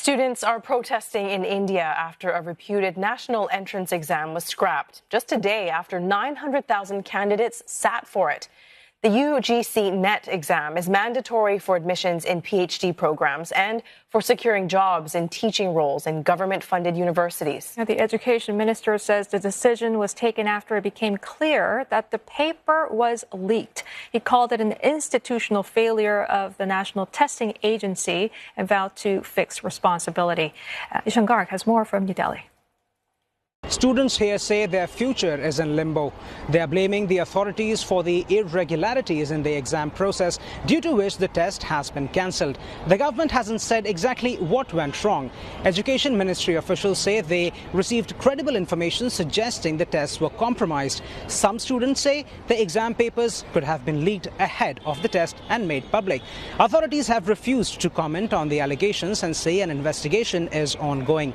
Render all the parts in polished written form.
Students are protesting in India after a reputed national entrance exam was scrapped just a day after 900,000 candidates sat for it. The UGC NEET exam is mandatory for admissions in PhD programs and for securing jobs in teaching roles in government-funded universities. The education minister says the decision was taken after it became clear that the paper was leaked. He called it an institutional failure of the National Testing Agency and vowed to fix responsibility. Ishan Garg has more from New Delhi. Students here say their future is in limbo. They are blaming the authorities for the irregularities in the exam process, due to which the test has been cancelled. The government hasn't said exactly what went wrong. Education Ministry officials say they received credible information suggesting the tests were compromised. Some students say the exam papers could have been leaked ahead of the test and made public. Authorities have refused to comment on the allegations and say an investigation is ongoing.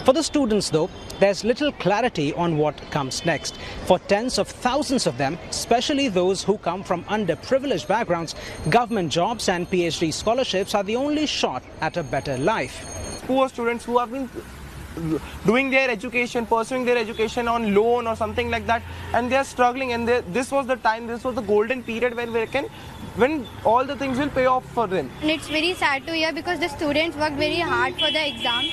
For the students, though, there's little clarity on what comes next. For tens of thousands of them, especially those who come from underprivileged backgrounds, government jobs and PhD scholarships are the only shot at a better life. Poor students who have been doing their education, pursuing their education on loan or something like that, and they are struggling, and this was the time, this was the golden period when all the things will pay off for them. And it's very sad to hear because the students worked very hard for the exam.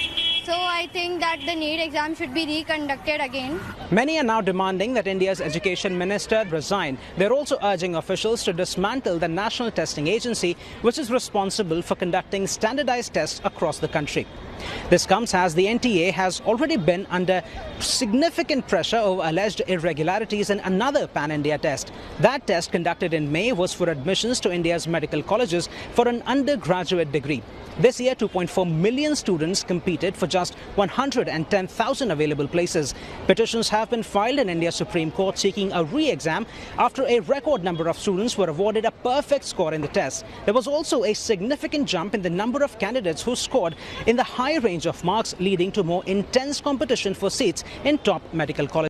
So I think that the NEET exam should be reconducted again. Many are now demanding that India's education minister resign. They're also urging officials to dismantle the National Testing Agency, which is responsible for conducting standardized tests across the country. This comes as the NTA has already been under significant pressure over alleged irregularities in another pan-India test. That test, conducted in May, was for admissions to India's medical colleges for an undergraduate degree. This year, 2.4 million students competed for just 110,000 available places. Petitions have been filed in India's Supreme Court seeking a re-exam after a record number of students were awarded a perfect score in the test. There was also a significant jump in the number of candidates who scored in the high range of marks, leading to more intense competition for seats in top medical colleges.